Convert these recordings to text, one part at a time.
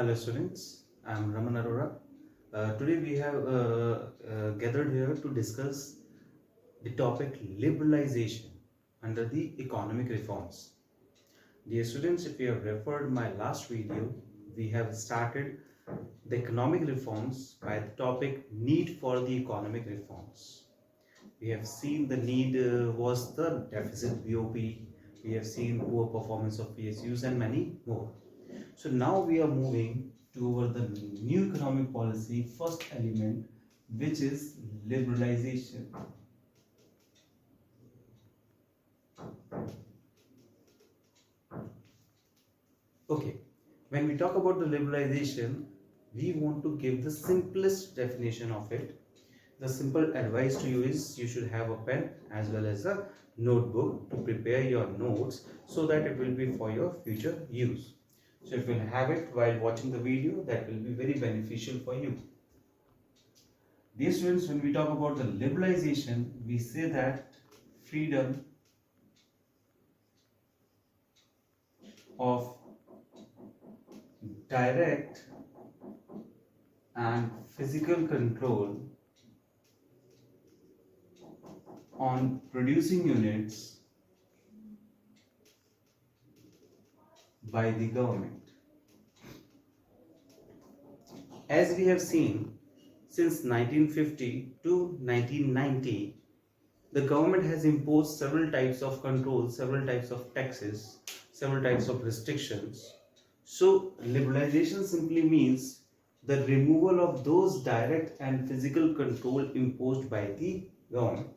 Hello students, I am Raman Arora. Today we have gathered here to discuss the topic liberalization under the economic reforms. Dear students, if you have referred my last video, we have started the economic reforms by the topic need for the economic reforms. We have seen the need was the deficit BOP, we have seen poor performance of PSUs and many more. So now we are moving toward the new economic policy first element, which is liberalization. Okay, when we talk about the liberalization, we want to give the simplest definition of it. The simple advice to you is you should have a pen as well as a notebook to prepare your notes so that it will be for your future use. So if you will have it while watching the video, that will be very beneficial for you. Dear students, when we talk about the liberalization, we say that freedom of direct and physical control on producing units by the government. As we have seen, since 1950 to 1990, the government has imposed several types of controls, several types of taxes, several types of restrictions. So, liberalization simply means the removal of those direct and physical control imposed by the government.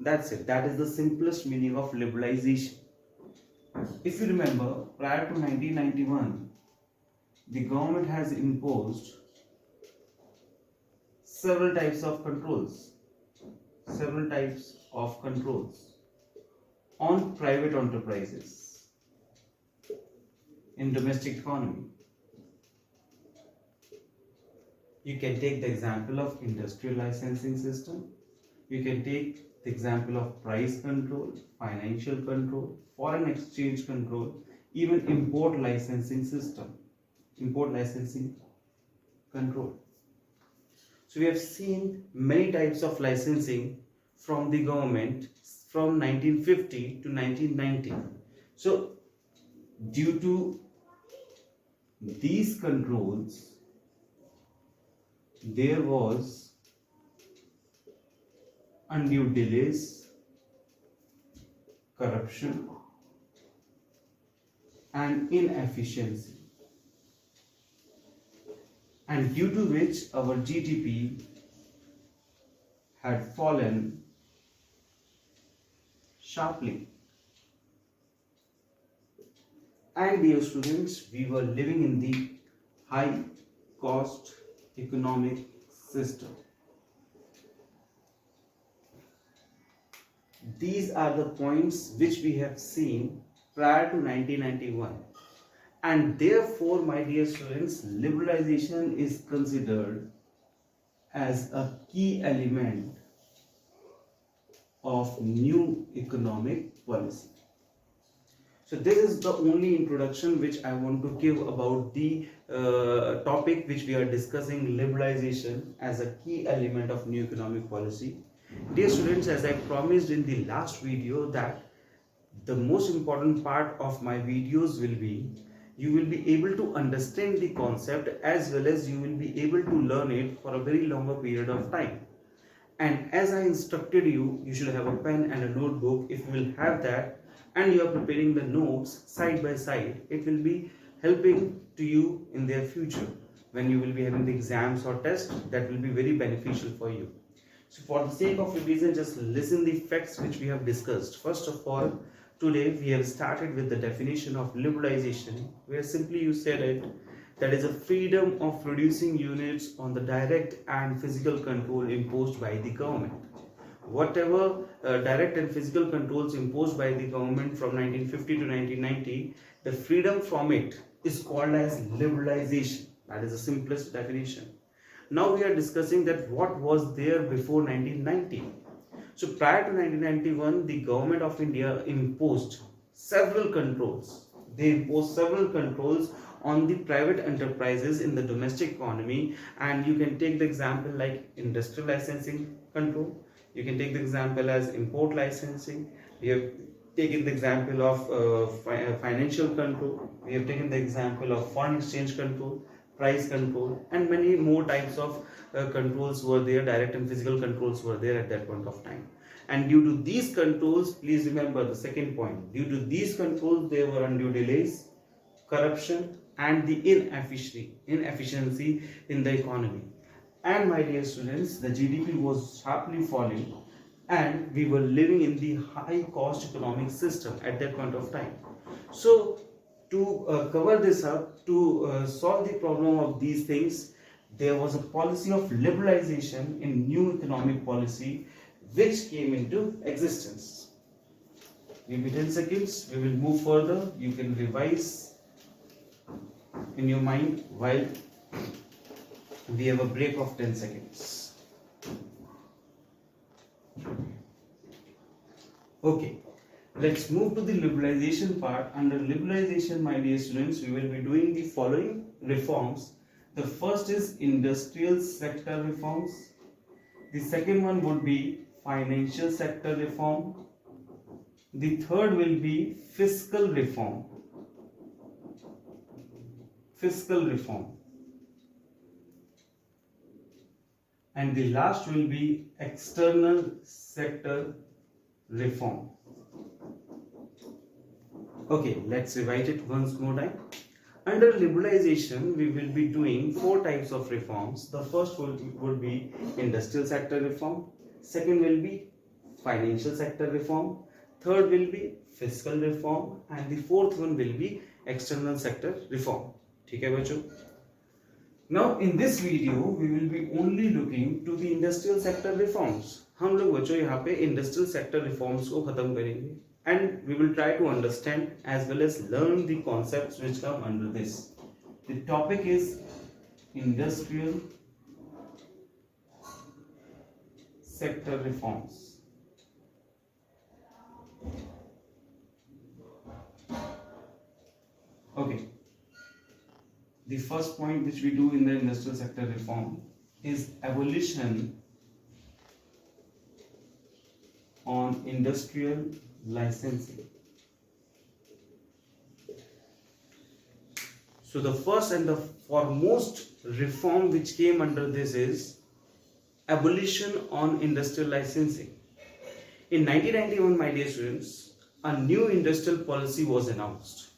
That's it. That is the simplest meaning of liberalization. If you remember, prior to 1991, the government has imposed several types of controls on private enterprises in domestic economy. You can take the example of industrial licensing system. You can take the example of price control, financial control, foreign exchange control, even import licensing system, import licensing control. So we have seen many types of licensing from the government from 1950 to 1990. So due to these controls, there was undue delays, corruption, and inefficiency, and due to which our GDP had fallen sharply. And dear students, we were living in the high cost economic system. These are the points which we have seen prior to 1991, and therefore, my dear students, liberalization is considered as a key element of new economic policy. So this is the only introduction which I want to give about the topic which we are discussing, liberalization as a key element of new economic policy. Dear students, as I promised in the last video that the most important part of my videos will be you will be able to understand the concept as well as you will be able to learn it for a very longer period of time. And as I instructed you, you should have a pen and a notebook. If you will have that and you are preparing the notes side by side, it will be helping to you in their future when you will be having the exams or tests. That will be very beneficial for you. So for the sake of revision, just listen the facts which we have discussed. First of all, today we have started with the definition of liberalization, where simply you said it, that is a freedom of producing units on the direct and physical control imposed by the government. Whatever direct and physical controls imposed by the government from 1950 to 1990, the freedom from it is called as liberalization. That is the simplest definition. Now we are discussing that what was there before 1990. So prior to 1991, the government of India imposed several controls. They imposed several controls on the private enterprises in the domestic economy. And you can take the example like industrial licensing control, you can take the example as import licensing, we have taken the example of financial control, we have taken the example of foreign exchange control, price control, and many more types of controls were there, direct and physical controls were there at that point of time. And due to these controls, please remember the second point, due to these controls there were undue delays, corruption, and the inefficiency in the economy. And my dear students, the GDP was sharply falling and we were living in the high cost economic system at that point of time. So to cover this up, to solve the problem of these things, there was a policy of liberalization in new economic policy which came into existence. Give me 10 seconds, we will move further. You can revise in your mind while we have a break of 10 seconds. Okay, let's move to the liberalization part. Under liberalization, my dear students, we will be doing the following reforms. The first is industrial sector reforms. The second one would be financial sector reform. The third will be fiscal reform. Fiscal reform. And the last will be external sector reform. Okay, let's revise it once more time. Under liberalization, we will be doing 4 types of reforms. The first would be industrial sector reform. Second will be financial sector reform. Third will be fiscal reform. And the fourth one will be external sector reform. ठीक है बच्चों? Now in this video, we will be only looking to the industrial sector reforms. हम लोग बच्चों यहाँ पे industrial sector reforms को खत्म करेंगे. And we will try to understand as well as learn the concepts which come under this. The topic is industrial sector reforms. Okay. The first point which we do in the industrial sector reform is abolition on industrial licensing. So the first and the foremost reform which came under this is abolition on industrial licensing. In 1991, my dear students, a new industrial policy was announced.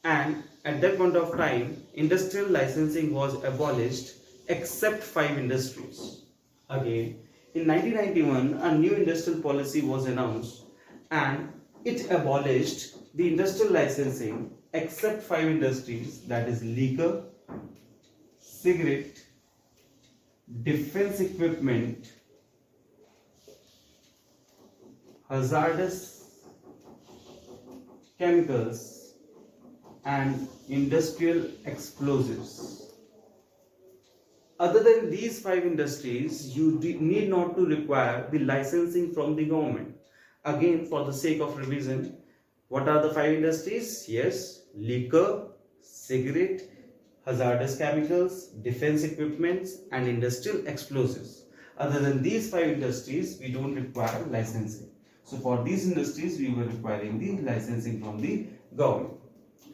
And at that point of time, industrial licensing was abolished except 5 industries. Again, in 1991, a new industrial policy was announced and it abolished the industrial licensing except 5 industries, that is liquor, cigarette, defense equipment, hazardous chemicals, and industrial explosives. Other than these 5 industries, you need not to require the licensing from the government. Again, for the sake of revision, what are the 5 industries? Yes, liquor, cigarette, hazardous chemicals, defense equipments, and industrial explosives. Other than these 5 industries, we don't require licensing. So for these industries, we were requiring the licensing from the government.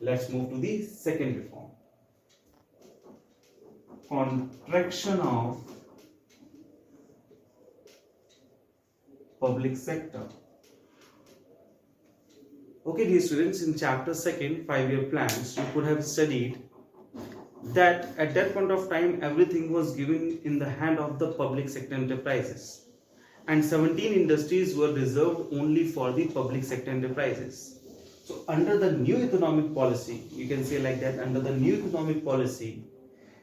Let's move to the second reform. Contraction of public sector. Okay, dear students, in chapter 2, 5-year plans, you could have studied that at that point of time, everything was given in the hand of the public sector enterprises. And 17 industries were reserved only for the public sector enterprises. So under the new economic policy, you can say like that, under the new economic policy,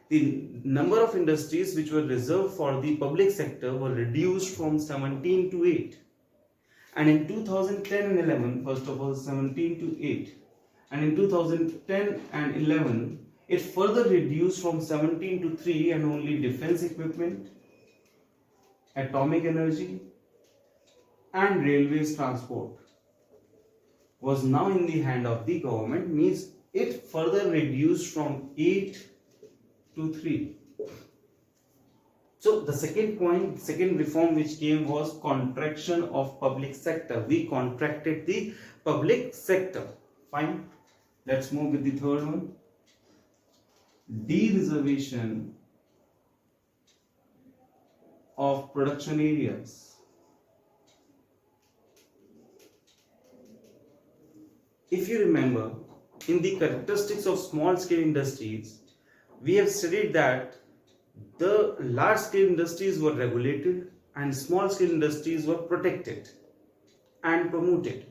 the number of industries which were reserved for the public sector were reduced from 17 to 8. And in 2010 and 11, first of all 17 to 8. And in 2010 and 11, it further reduced from 17 to 3 and only defense equipment, atomic energy, and railways transport was now in the hand of the government, means it further reduced from 8 to 3. So the second point, second reform which came was contraction of public sector. We contracted the public sector. Fine. Let's move with the third one. De-reservation of production areas. If you remember, in the characteristics of small scale industries, we have studied that the large scale industries were regulated and small scale industries were protected and promoted.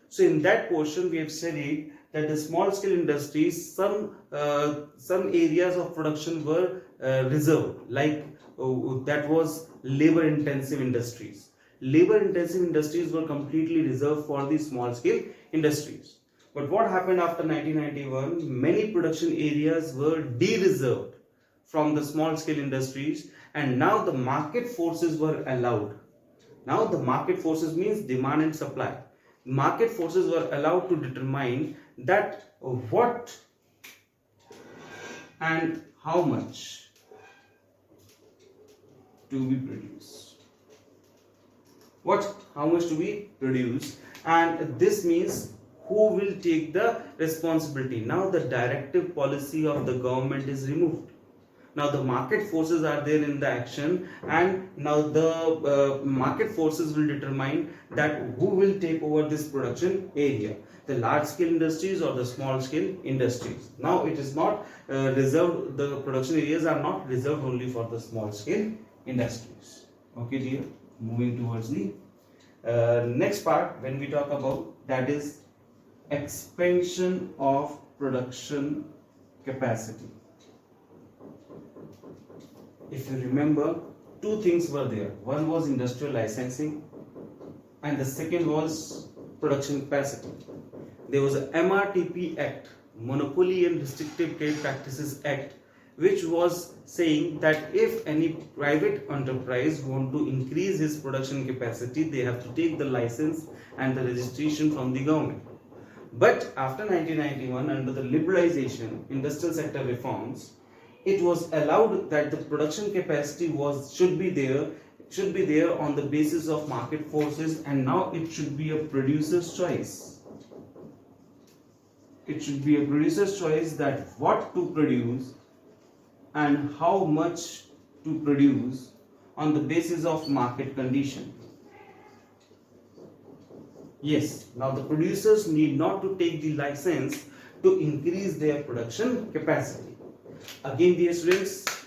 So in that portion we have studied that the small scale industries, some areas of production were reserved, like that was labor intensive industries. Labor intensive industries were completely reserved for the small scale industries. But what happened after 1991? Many production areas were de-reserved from the small scale industries, and now the market forces were allowed. Now the market forces means demand and supply. Market forces were allowed to determine that what and how much to be produced. How much to be produced, and this means who will take the responsibility. Now the directive policy of the government is removed. Now the market forces are there in the action, and now the market forces will determine that who will take over this production area, the large scale industries or the small scale industries. Now it is not reserved, the production areas are not reserved only for the small scale industries. Okay dear, moving towards the next part when we talk about, that is expansion of production capacity. If you remember, two things were there. One was industrial licensing and the second was production capacity. There was a MRTP Act, Monopoly and Restrictive Trade Practices Act, which was saying that if any private enterprise want to increase his production capacity, they have to take the license and the registration from the government. But after 1991, under the liberalization, industrial sector reforms, it was allowed that the production capacity should be there on the basis of market forces, and now it should be a producer's choice. It should be a producer's choice that what to produce and how much to produce on the basis of market condition. Yes, now the producers need not to take the license to increase their production capacity. Again dear students,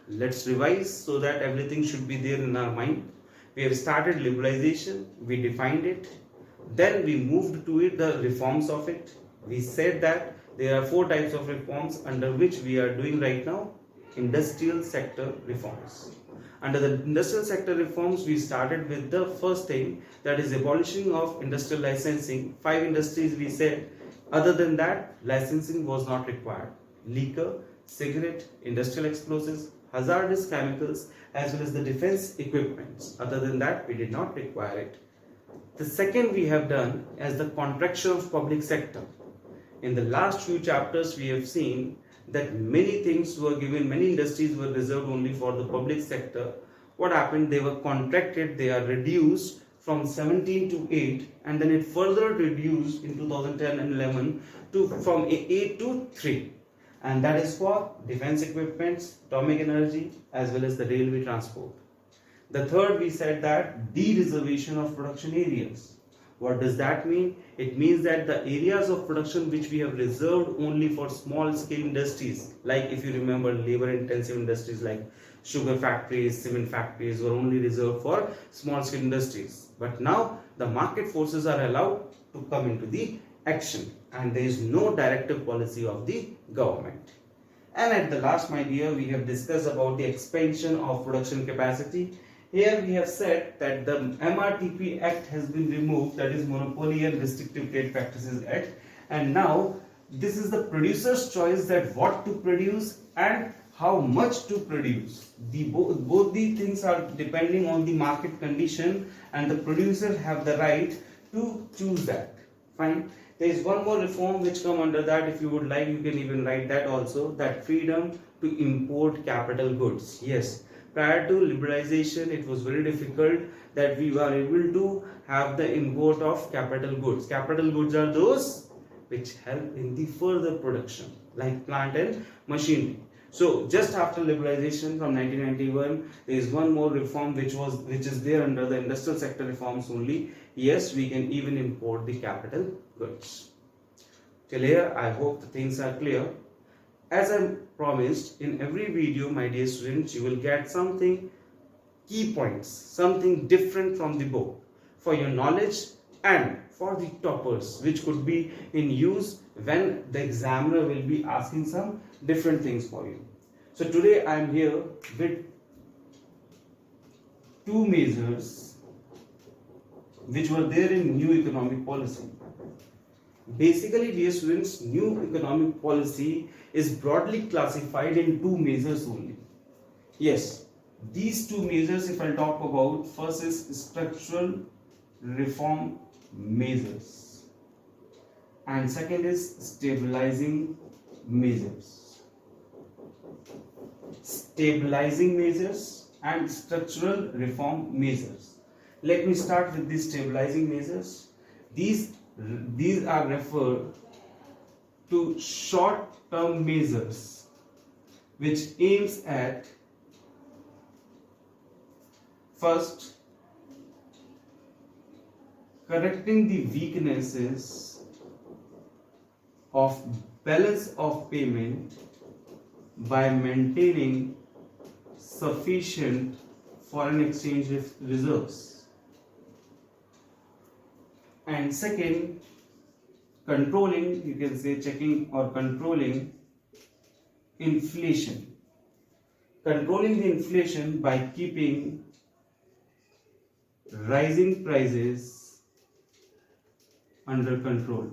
let's revise so that everything should be there in our mind. We have started liberalization, we defined it, then we moved to it, the reforms of it. We said that there are 4 types of reforms under which we are doing right now. Industrial sector reforms. Under the industrial sector reforms, we started with the first thing, that is abolishing of industrial licensing. 5 industries we said, other than that licensing was not required. Liquor, cigarette, industrial explosives, hazardous chemicals, as well as the defense equipments. Other than that, we did not require it. The second we have done as the contraction of public sector. In the last few chapters, we have seen that many things were given, many industries were reserved only for the public sector. What happened? They were contracted, they are reduced from 17 to 8, and then it further reduced in 2010 and 11 from 8 to 3. And that is for defense equipments, atomic energy, as well as the railway transport. The third, we said that de-reservation of production areas. What does that mean? It means that the areas of production which we have reserved only for small scale industries, like if you remember labor intensive industries like sugar factories, cement factories, were only reserved for small scale industries. But now the market forces are allowed to come into the action, and there is no directive policy of the government. And at the last, my dear, we have discussed about the expansion of production capacity. Here we have said that the MRTP Act has been removed, that is Monopoly and Restrictive Trade Practices Act, and now this is the producer's choice that what to produce and how much to produce. Both the things are depending on the market condition, and the producer have the right to choose that. Fine. There is one more reform which come under that. If you would like, you can even write that also, that freedom to import capital goods. Yes, prior to liberalization, it was very difficult that we were able to have the import of capital goods. Capital goods are those which help in the further production, like plant and machinery. So just after liberalization from 1991, there is one more reform which is there under the industrial sector reforms only. Yes, we can even import the capital goods. Till here, I hope the things are clear. As I promised, in every video, my dear students, you will get something key points, something different from the book for your knowledge and for the toppers, which could be in use when the examiner will be asking some different things for you. So today I am here with two measures which were there in new economic policy. Basically, dear students, new economic policy is broadly classified in two measures only. Yes, these two measures, if I talk about, first is structural reform measures and second is stabilizing measures. Stabilizing measures and structural reform measures. Let me start with the stabilizing measures. These are referred to short-term measures which aims at first correcting the weaknesses of balance of payment by maintaining sufficient foreign exchange reserves, and second, controlling, you can say checking or controlling inflation. Controlling the inflation by keeping rising prices under control.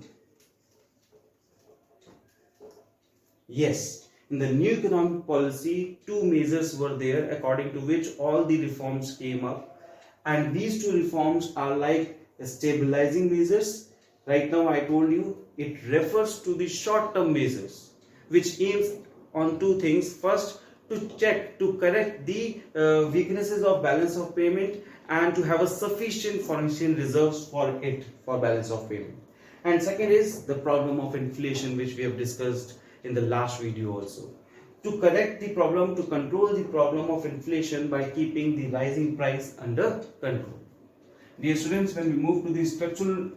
Yes, in the new economic policy, two measures were there according to which all the reforms came up, and these two reforms are like stabilizing measures. Right now I told you it refers to the short-term measures which aims on two things. First, to correct the weaknesses of balance of payment and to have a sufficient foreign exchange reserves for balance of payment. And second is the problem of inflation, which we have discussed in the last video also. To correct the problem, to control the problem of inflation by keeping the rising price under control. Dear students, when we move to the structural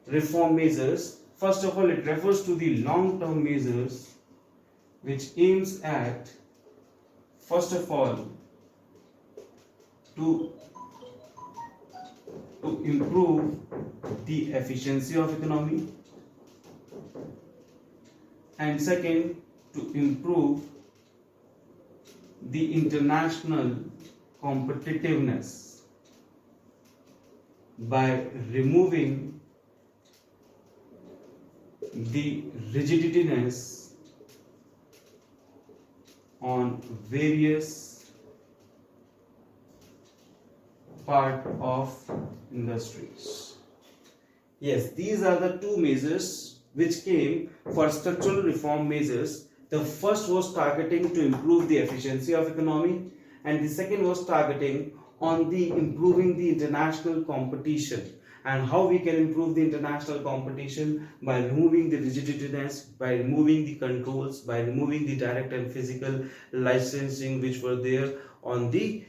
reform measures, first of all it refers to the long-term measures which aims at, first of all, to improve the efficiency of economy, and second, to improve the international competitiveness by removing the rigidityness on various part of industries. Yes, these are the two measures which came for structural reform measures. The first was targeting to improve the efficiency of economy, and the second was targeting on the improving the international competition. And how we can improve the international competition? By removing the rigidityness, by removing the controls, by removing the direct and physical licensing which were there on the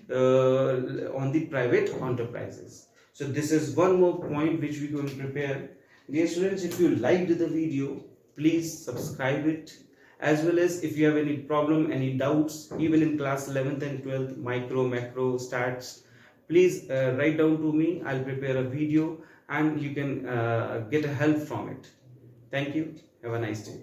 private enterprises. So this is one more point which we going to prepare. Dear students, if you liked the video, please subscribe it, as well as if you have any problem, any doubts, even in class 11th and 12th, micro, macro, stats, please write down to me. I'll prepare a video and you can get a help from it. Thank you. Have a nice day.